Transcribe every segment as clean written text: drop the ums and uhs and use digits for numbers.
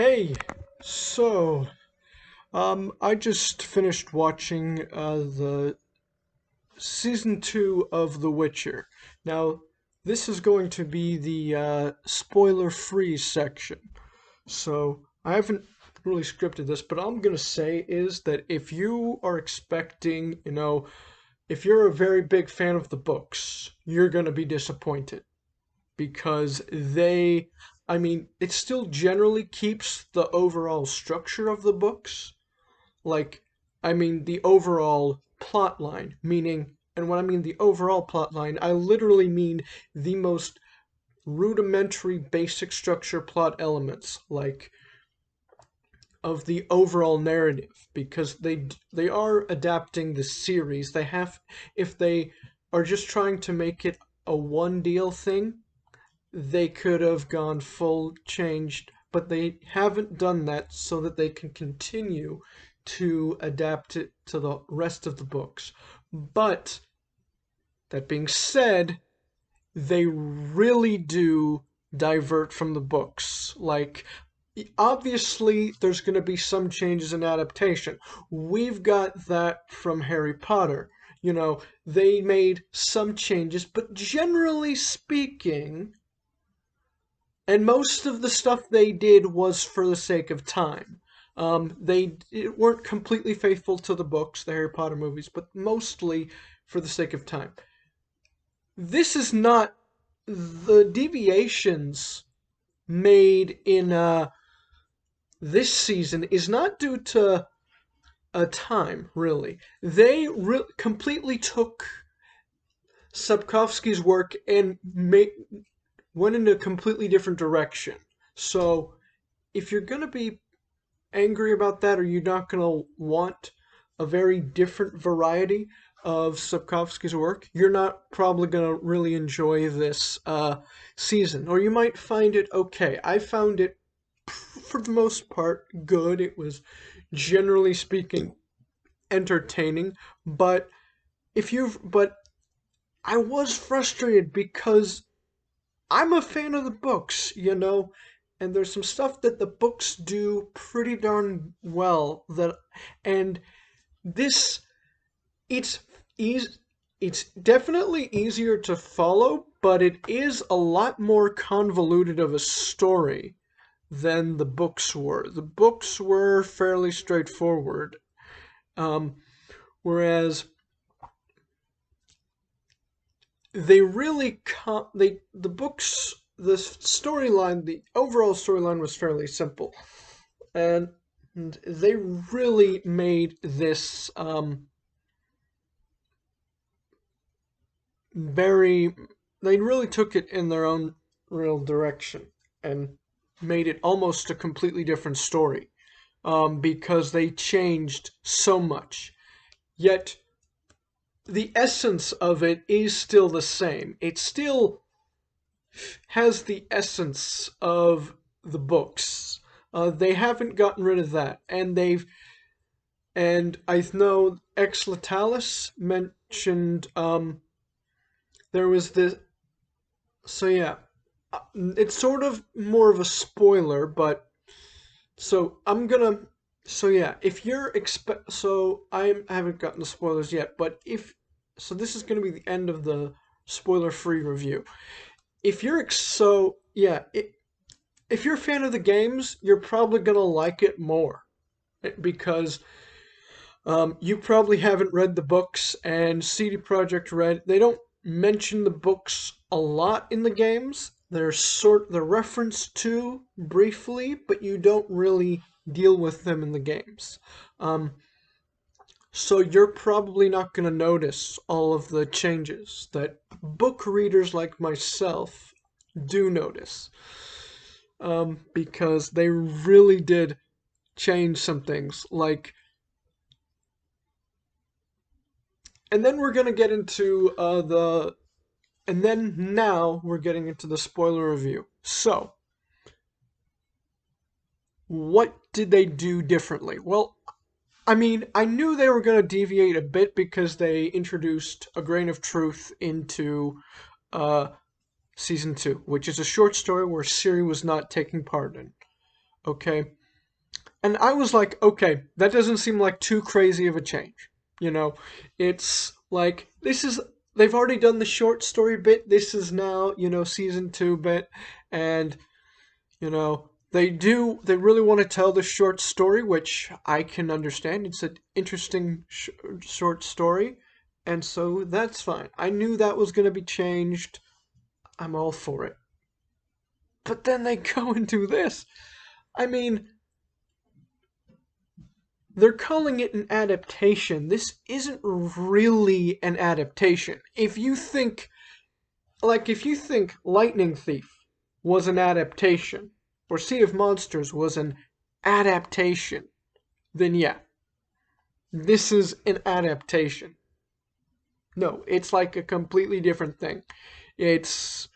Hey, so I just finished watching the season 2 of The Witcher. Now, this is going to be the spoiler-free section. So I haven't really scripted this, but all I'm gonna say is that if you are expecting, if you're a very big fan of the books, you're gonna be disappointed because it still generally keeps the overall structure of the books. Like, the overall plot line, meaning, and when I mean the overall plot line, I literally mean the most rudimentary basic structure plot elements, like, of the overall narrative, because they are adapting the series. If they are just trying to make it a one deal thing, they could have gone full changed, but they haven't done that so that they can continue to adapt it to the rest of the books. But that being said, they really do divert from the books. Like, obviously, there's going to be some changes in adaptation. We've got that from Harry Potter. They made some changes, but generally speaking, and most of the stuff they did was for the sake of time. They weren't completely faithful to the books, the Harry Potter movies, but mostly for the sake of time. This is not the deviations made in this season is not due to a time, really. They completely took Sapkowski's work and went in a completely different direction. So if you're going to be angry about that, or you're not going to want a very different variety of Sapkowski's work, you're not probably going to really enjoy this season. Or you might find it okay. I found it, for the most part, good. It was, generally speaking, entertaining. But I was frustrated because I'm a fan of the books, and there's some stuff that the books do pretty darn well and this it's easy. It's definitely easier to follow, but it is a lot more convoluted of a story than the books were. The books were fairly straightforward, um, whereas they really the books, the storyline, the overall storyline was fairly simple, and they really made this very they really took it in their own real direction and made it almost a completely different story, because they changed so much, yet the essence of it is still the same. It still has the essence of the books. They haven't gotten rid of that, and I know Ex Latalis mentioned there was this. So yeah, it's sort of more of a spoiler, but so I'm gonna. So yeah, if you're so I haven't gotten the spoilers yet, but if so, this is gonna be the end of the spoiler-free review. If you're so yeah, if you're a fan of the games, you're probably gonna like it more because you probably haven't read the books, and CD Projekt Red, they don't mention the books a lot in the games. They're referenced to briefly, but you don't really deal with them in the games. Um, so you're probably not going to notice all of the changes that book readers like myself do notice, because they really did change some things. And then we're gonna get into and then now we're getting into the spoiler review. So, what did they do differently? Well, I knew they were gonna deviate a bit because they introduced A Grain of Truth into uh, season 2, which is a short story where Siri was not taking part in. okay? And I was like, okay, that doesn't seem like too crazy of a change. You know, it's like, they've already done the short story bit. This is now, season 2 bit. And, they really want to tell the short story, which I can understand. It's an interesting short story. And so that's fine. I knew that was going to be changed. I'm all for it. But then they go and do this. I mean, they're calling it an adaptation. This isn't really an adaptation. If you think Lightning Thief was an adaptation, or Sea of Monsters was an adaptation, then yeah, this is an adaptation. No, it's like a completely different thing. It's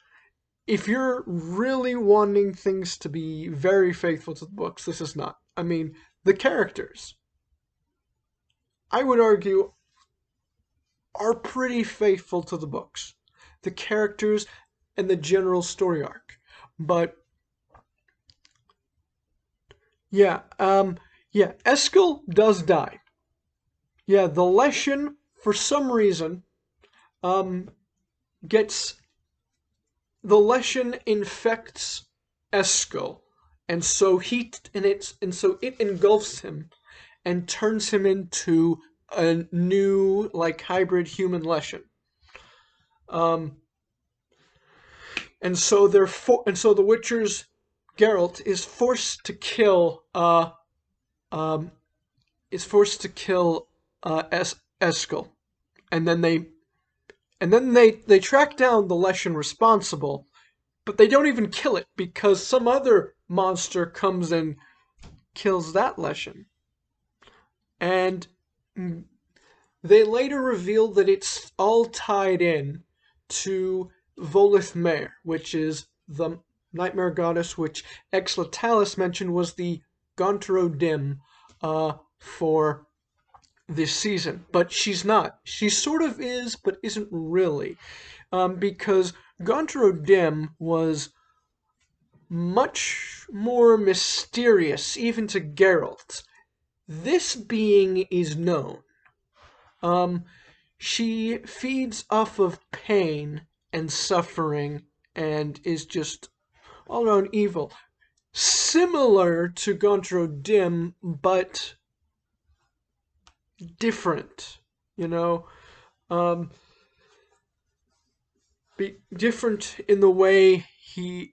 If you're really wanting things to be very faithful to the books, this is not. I mean, the characters, I would argue, are pretty faithful to the books. The characters and the general story arc. But yeah, Eskel does die. Yeah, the Leshen, for some reason, um, gets the Leshen infects Eskel, and so it engulfs him and turns him into a new like hybrid human Leshen. Um, and so the Witcher's Geralt um is forced to kill Eskel, and then they track down the Leshen responsible, but they don't even kill it because some other monster comes and kills that Leshen. And they later reveal that it's all tied in to Volith Mer, which is the nightmare goddess which Exlatalis mentioned was the Gontro Dim for this season. But she's not. She sort of is, but isn't really. Because Gontro Dim was much more mysterious, even to Geralt. This being is known. Um, she feeds off of pain and suffering and is just all around evil. Similar to Gontro Dim, but different, you know? Um, different in the way he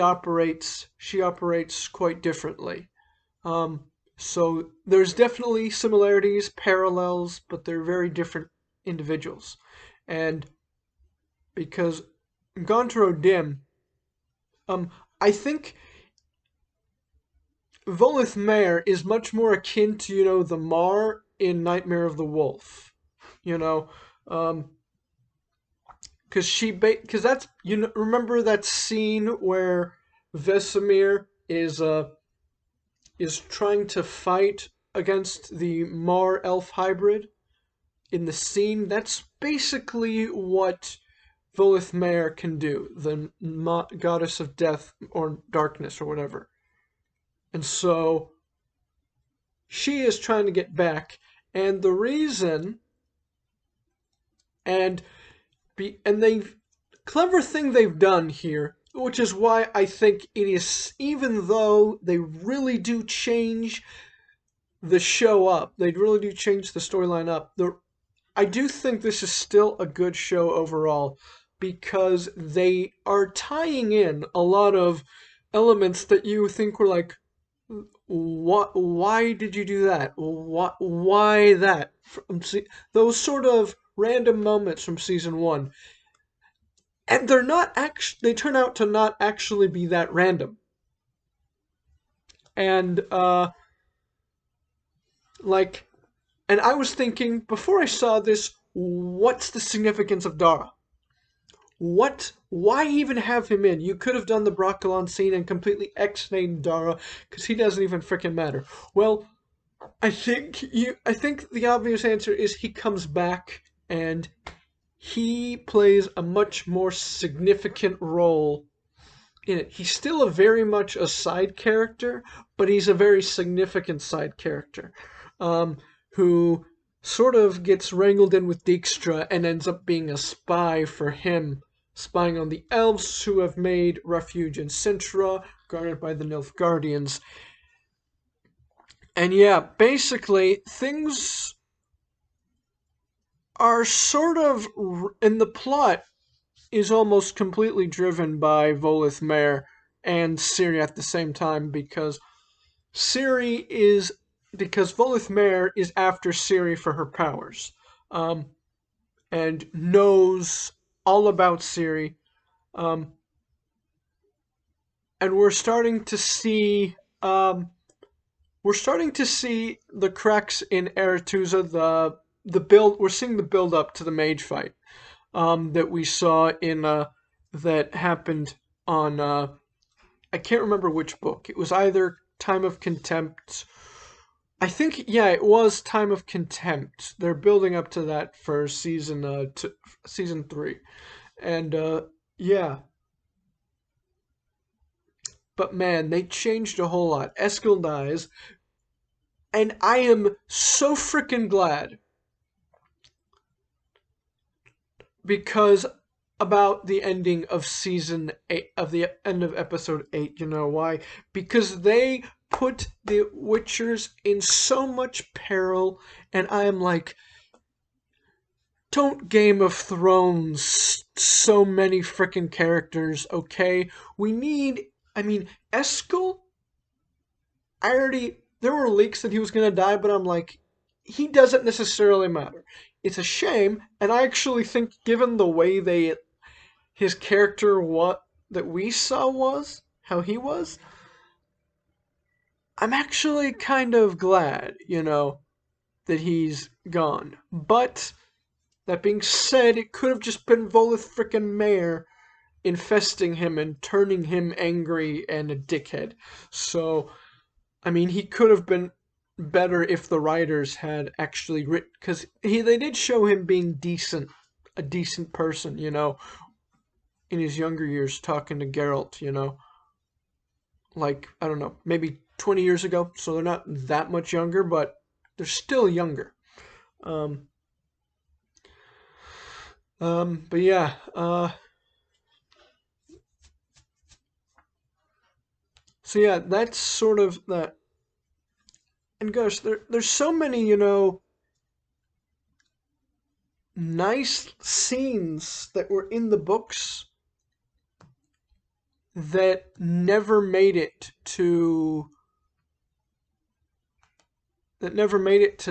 operates, she operates quite differently. Um, so there's definitely similarities, parallels, but they're very different individuals. And because Gontro Dim, I think Volith Mer is much more akin to, the Mar in Nightmare of the Wolf. You know, um, because that's, remember that scene where Vesemir is trying to fight against the Mar elf hybrid in the scene. That's basically what Volith Mer can do, the goddess of death or darkness or whatever. And so she is trying to get back, and the reason and they've clever thing they've done here, which is why I think it is, even though they really do change the show up, they really do change the storyline up. I do think this is still a good show overall because they are tying in a lot of elements that you think were like, what? Why did you do that? Why that? Those sort of random moments from season 1, and they're not actually. They turn out to not actually be that random. And like, and I was thinking before I saw this, what's the significance of Dara? Why even have him in? You could have done the Broccolon scene and completely X-named Dara, because he doesn't even freaking matter. Well, I think the obvious answer is he comes back and he plays a much more significant role in it. He's still a very much a side character, but he's a very significant side character, who sort of gets wrangled in with Dijkstra and ends up being a spy for him, spying on the elves who have made refuge in Cintra, guarded by the Nilfgaardians. And yeah, basically, things are sort of, in the plot, is almost completely driven by Voleth Meir and Ciri at the same time, because Voleth Meir is after Ciri for her powers, and knows all about Ciri, and we're starting to see the cracks in Aretuza. The build We're seeing the build up to the mage fight, that we saw in that happened on I can't remember which book. It was either Time of Contempt. I think, yeah, it was Time of Contempt. They're building up to that for season 3, and yeah. But man, they changed a whole lot. Eskel dies, and I am so freaking glad, because about the ending of season 8, of the end of episode 8. You know why? Because they put the Witchers in so much peril, and I am like, don't Game of Thrones so many freaking characters, okay? Eskel, there were leaks that he was gonna die, but I'm like, he doesn't necessarily matter. It's a shame, and I actually think, given the way his character, what that we saw was how he was, I'm actually kind of glad, that he's gone. But that being said, it could have just been Voleth frickin' Meir infesting him and turning him angry and a dickhead. So, he could have been better if the writers had actually written, because they did show him being a decent person, in his younger years, talking to Geralt, like, I don't know, maybe 20 years ago, so they're not that much younger, but they're still younger. But yeah, so yeah, that's sort of that. And gosh, there's so many, nice scenes that were in the books that never made it to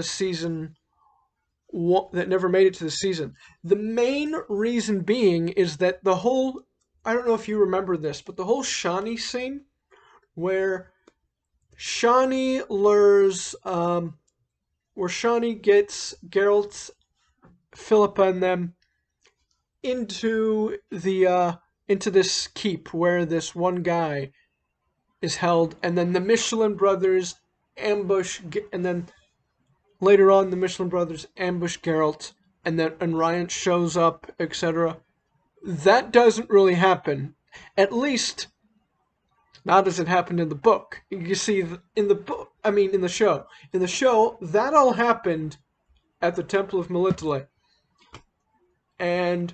season one, that never made it to the season. The main reason being is that I don't know if you remember this, but the whole Shani scene where Shani lures, where Shani gets Geralt, Philippa, and them into this keep where this one guy is held, and then the Michelin brothers ambush, and then later on the Michelin brothers ambush Geralt, and Rience shows up, etc. That doesn't really happen, at least not as it happened in the book. You see, in the show, that all happened at the Temple of Melitele. And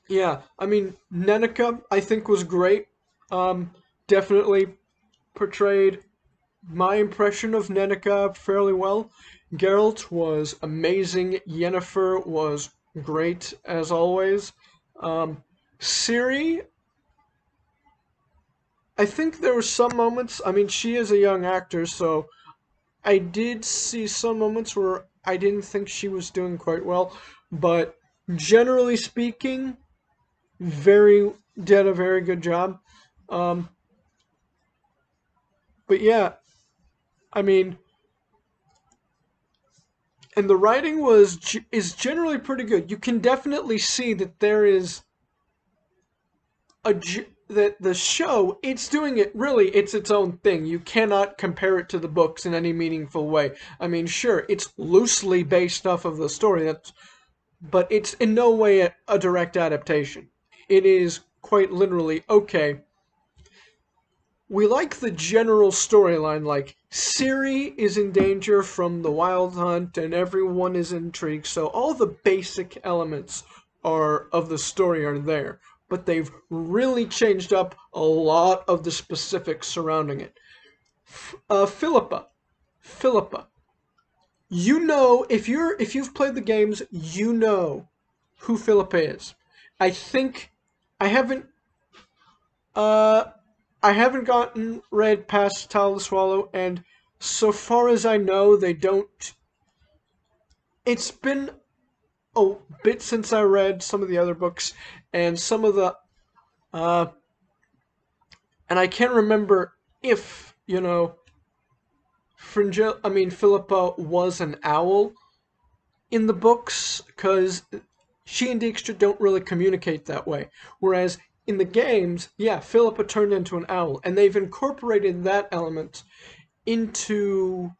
yeah, Nenneke, I think, was great. Definitely portrayed my impression of Nenneke fairly well. Geralt was amazing. Yennefer was great, as always. Ciri, I think there were some moments, she is a young actor, so I did see some moments where I didn't think she was doing quite well, but generally speaking, did a very good job. But yeah, and the writing is generally pretty good. You can definitely see that there is that the show, it's doing it, really, it's its own thing. You cannot compare it to the books in any meaningful way. Sure, it's loosely based off of the story, but it's in no way a direct adaptation. It is quite literally, okay, we like the general storyline, like Ciri is in danger from the Wild Hunt and everyone is intrigued, so all the basic elements of the story are there, but they've really changed up a lot of the specifics surrounding it. Philippa, you know, if you've played the games, you know who Philippa is. I think I haven't uh I haven't read past Tal the Swallow, and so far as I know, they don't. It's been a bit since I read some of the other books, and some of the, uh, and I can't remember if Philippa was an owl in the books, because she and Dijkstra don't really communicate that way. Whereas in the games, yeah, Philippa turned into an owl, and they've incorporated that element into,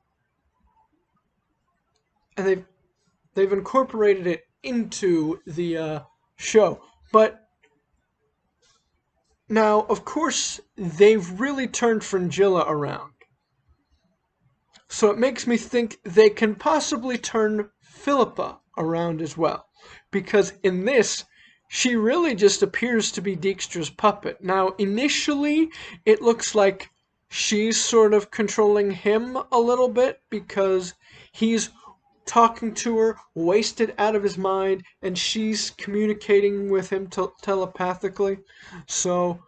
and they've incorporated it into the show. But now, of course, they've really turned Fringilla around. So it makes me think they can possibly turn Philippa around as well. Because in this, she really just appears to be Dijkstra's puppet. Now, initially, it looks like she's sort of controlling him a little bit because he's talking to her, wasted out of his mind, and she's communicating with him telepathically. So,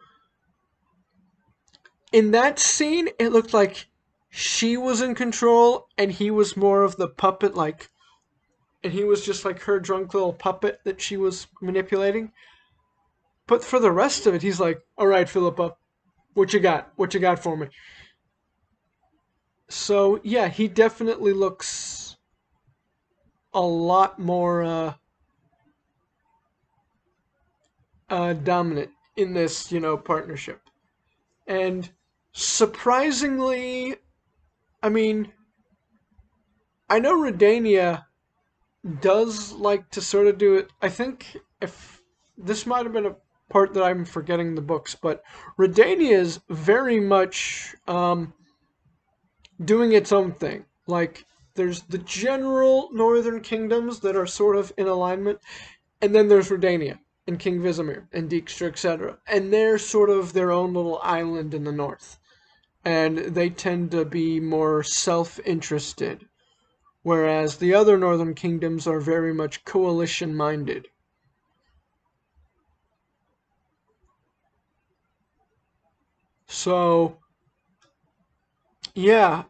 in that scene, it looked like she was in control and he was more of the puppet, and he was just like her drunk little puppet that she was manipulating. But for the rest of it, he's like, all right, Philippa, what you got? What you got for me? So, yeah, he definitely looks a lot more dominant in this, partnership. And surprisingly, I mean, I know Redania does like to sort of do it. I think if this might have been a part that I'm forgetting the books, but Redania is very much doing its own thing. Like, there's the general northern kingdoms that are sort of in alignment, and then there's Redania and King Vizimir and Dijkstra, etc. And they're sort of their own little island in the north. And they tend to be more self-interested, whereas the other northern kingdoms are very much coalition-minded. So, yeah,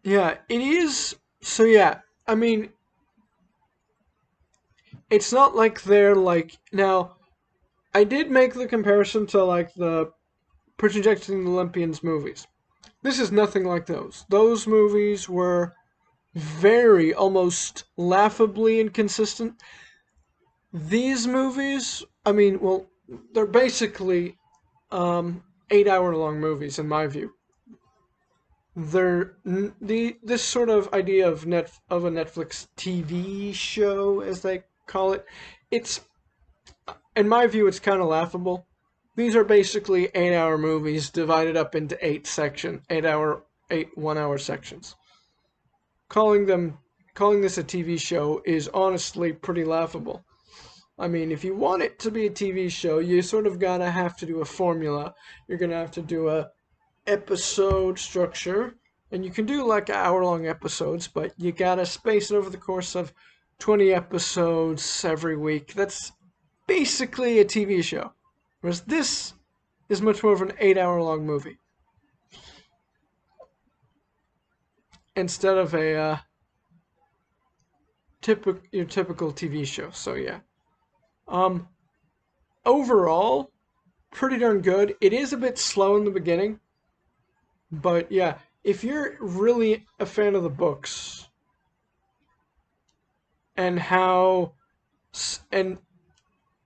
yeah, it is. So, yeah, I mean, it's not like they're like. Now, I did make the comparison to, like, the Persian Jackson and the Olympians movies. This is nothing like those. Those movies were very, almost laughably inconsistent. These movies, I mean, well, they're basically 8 hour long movies in my view. This sort of idea of a Netflix TV show, as they call it, it's, in my view, it's kind of laughable. These are basically 8 hour movies divided up into 8 1 hour sections. Calling this a TV show is honestly pretty laughable. I mean, if you want it to be a TV show, you sort of gotta have to do a formula. You're gonna have to do a episode structure, and you can do like hour-long episodes, but you gotta space it over the course of 20 episodes every week. That's basically a TV show. Whereas this is much more of an 8 hour long movie. Instead of a your typical TV show. So yeah. Um, Overall, pretty darn good. It is a bit slow in the beginning, but yeah, if you're really a fan of the books and how and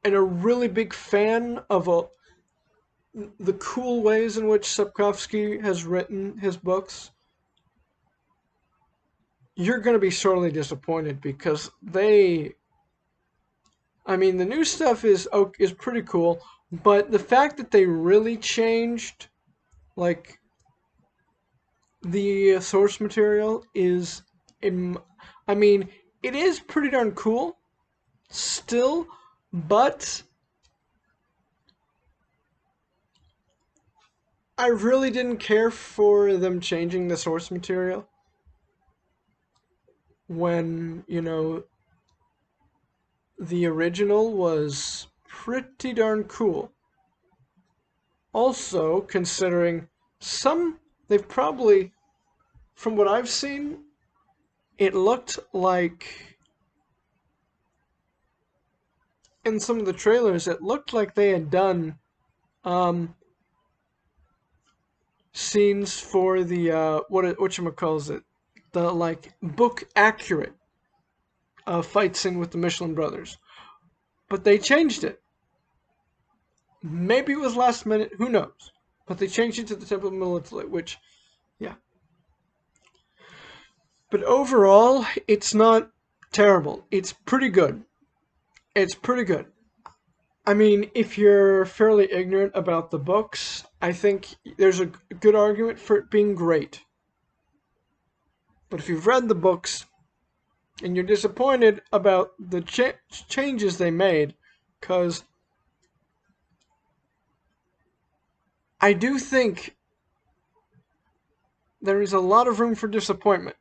a really big fan of the cool ways in which Sapkowski has written his books, you're going to be sorely disappointed because I mean, the new stuff is pretty cool, But the fact that they really changed, like, the source material is, in, I mean, it is pretty darn cool still, but I really didn't care for them changing the source material when, the original was pretty darn cool. Also, considering they've probably, from what I've seen, it looked like, in some of the trailers, it looked like they had done um, scenes for the whatchamacalls it, the like book accurate fight scene with the Michelin brothers, but they changed it. Maybe it was last minute, who knows? But they changed it to the Temple of Melitele, which, yeah. But overall, it's not terrible. It's pretty good. It's pretty good. I mean, if you're fairly ignorant about the books, I think there's a good argument for it being great. But if you've read the books and you're disappointed about the changes they made, because I do think there is a lot of room for disappointment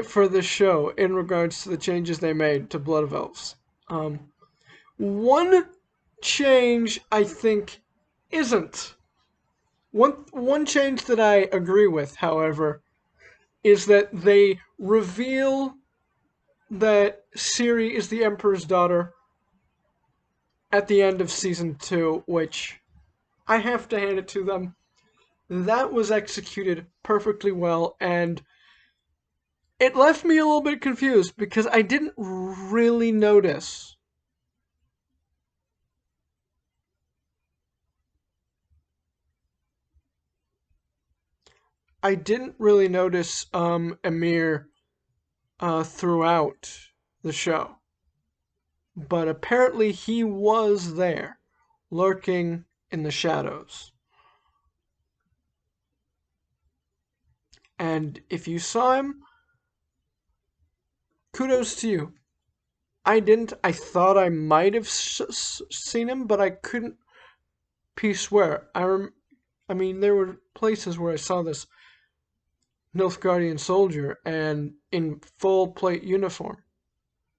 for this show in regards to the changes they made to Blood of Elves. One change I think isn't. One change that I agree with, however, is that they reveal that Ciri is the Emperor's daughter at the end of season 2, which I have to hand it to them. That was executed perfectly well, and it left me a little bit confused because I didn't really notice. I didn't really notice Emhyr throughout the show. But apparently he was there, lurking in the shadows. And if you saw him, kudos to you. I didn't. I thought I might have seen him, but I couldn't piece where. I mean, there were places where I saw this Nilfgaardian soldier and in full plate uniform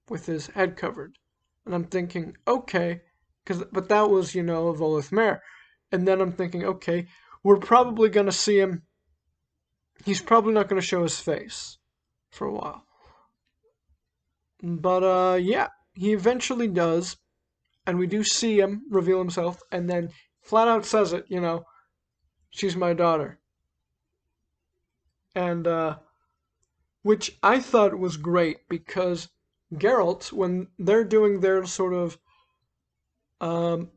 with his head covered. And I'm thinking, okay, but that was, Voleth Mare. And then I'm thinking, okay, we're probably going to see him. He's probably not going to show his face for a while. But, yeah, he eventually does. And we do see him reveal himself. And then flat out says it, she's my daughter. And, which I thought was great because Geralt, when they're doing their sort of um,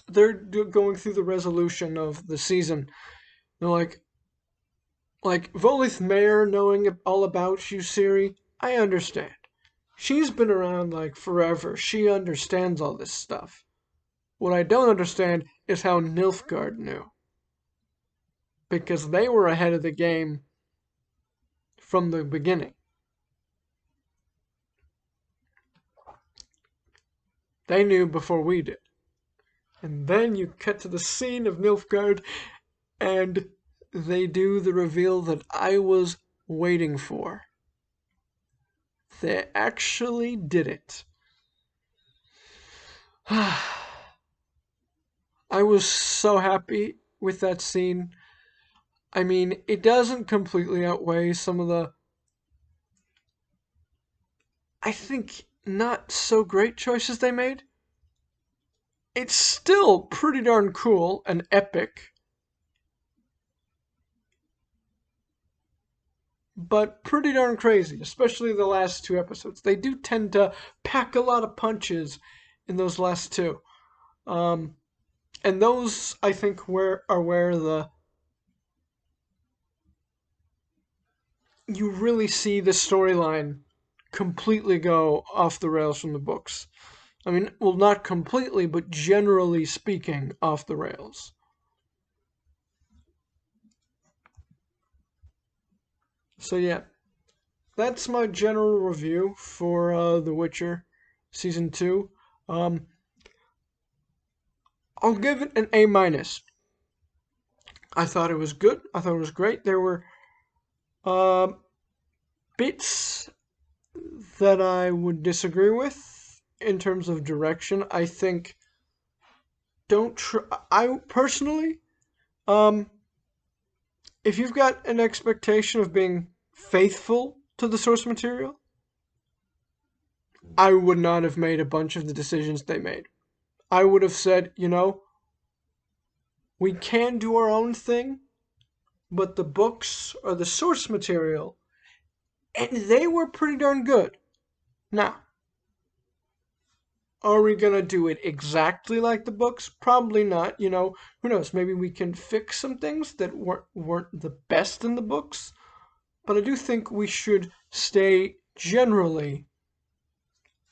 they're going through the resolution of the season. They're like Voleth Mare knowing all about you, Ciri. I understand. She's been around like forever. She understands all this stuff. What I don't understand is how Nilfgaard knew. Because they were ahead of the game from the beginning. They knew before we did. And then you cut to the scene of Nilfgaard, and they do the reveal that I was waiting for. They actually did it. I was so happy with that scene. I mean, it doesn't completely outweigh some of the, I think, not so great choices they made. It's still pretty darn cool and epic. But pretty darn crazy, especially the last 2 episodes. They do tend to pack a lot of punches in those last two. And those, I think, are where you really see the storyline completely go off the rails from the books. I mean, well, not completely, but generally speaking, off the rails. So yeah, that's my general review for The Witcher Season 2. Um, I'll give it an A minus. I thought it was good. I thought it was great. There were uh, bits that I would disagree with in terms of direction. I think I personally, um, if you've got an expectation of being faithful to the source material, I would not have made a bunch of the decisions they made. I would have said, we can do our own thing, but the books are the source material, and they were pretty darn good. Now, are we gonna do it exactly like the books? Probably not. Who knows? Maybe we can fix some things that weren't the best in the books. But I do think we should stay generally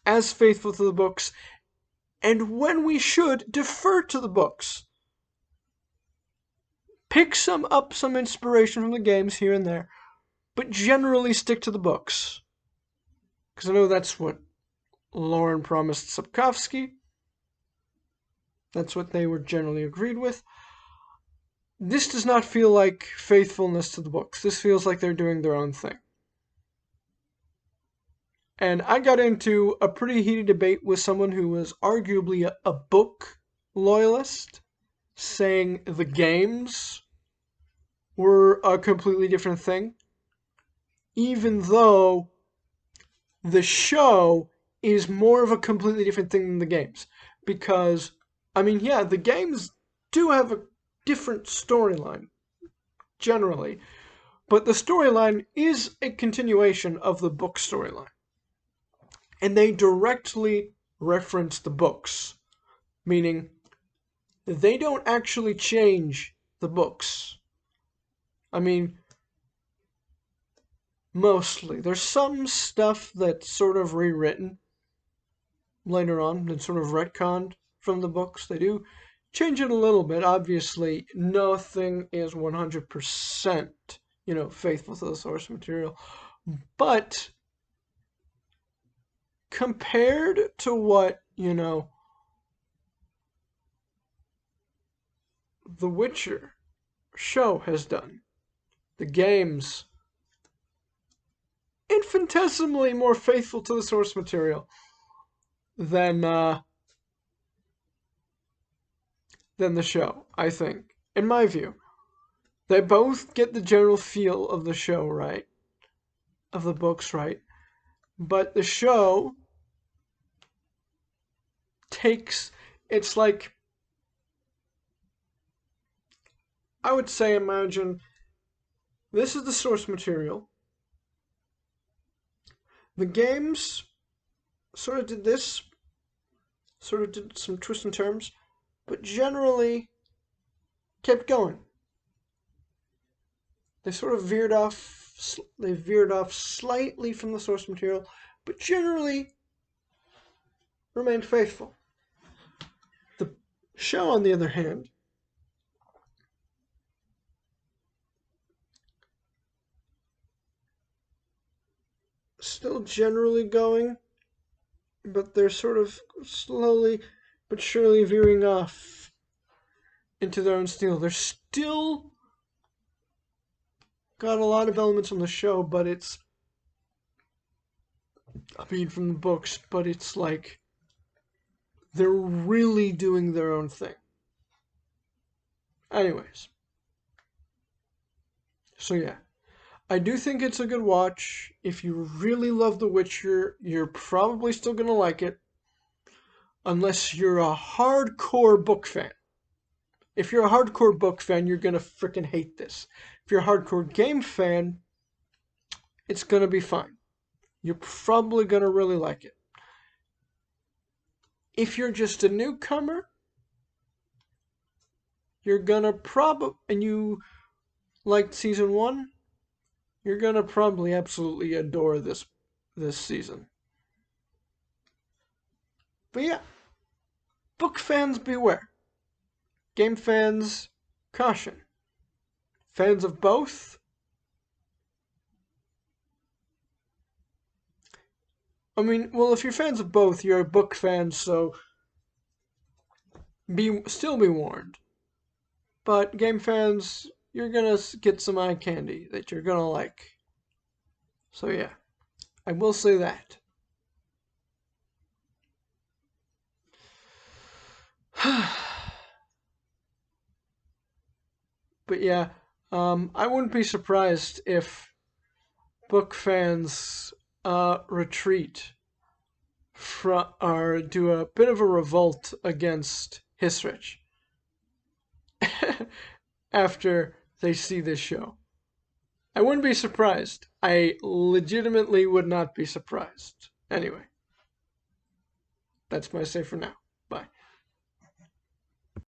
as faithful to the books, and when we should, defer to the books. Pick some inspiration from the games here and there, but generally stick to the books. Because I know that's what Lauren promised Sapkowski. That's what they were generally agreed with. This does not feel like faithfulness to the books. This feels like they're doing their own thing. And I got into a pretty heated debate with someone who was arguably a book loyalist, saying the games were a completely different thing, even though the show is more of a completely different thing than the games. Because, I mean, yeah, the games do have a different storyline, generally, but the storyline is a continuation of the book storyline. And they directly reference the books, meaning they don't actually change the books. I mean, mostly. There's some stuff that's sort of rewritten later on, that's sort of retconned from the books. They do change it a little bit. Obviously, nothing is 100%, faithful to the source material. But compared to what, The Witcher show has done, the games infinitesimally more faithful to the source material than the show, I think. In my view, they both get the general feel of the show right, of the books right, but the show it's like, I would say, imagine this is the source material. The games sort of did this, sort of did some twists and turns, but generally kept going. They sort of veered off. They veered off slightly from the source material, but generally remained faithful. The show, on the other hand, still generally going, but they're sort of slowly but surely veering off into their own style. They're still got a lot of elements on the show, but from the books, but it's like they're really doing their own thing. Anyways. So yeah. I do think it's a good watch. If you really love The Witcher, you're probably still going to like it. Unless you're a hardcore book fan. If you're a hardcore book fan, you're going to freaking hate this. If you're a hardcore game fan, it's going to be fine. You're probably going to really like it. If you're just a newcomer, you're going to and you liked season 1, you're going to probably absolutely adore this season. But yeah, book fans beware. Game fans, caution. Fans of both? I mean, well, if you're fans of both, you're a book fan, so still be warned. But game fans, you're gonna get some eye candy that you're gonna like. So yeah, I will say that. But yeah, I wouldn't be surprised if book fans retreat or do a bit of a revolt against Hissrich after they see this show. I wouldn't be surprised. I legitimately would not be surprised. Anyway, that's my say for now.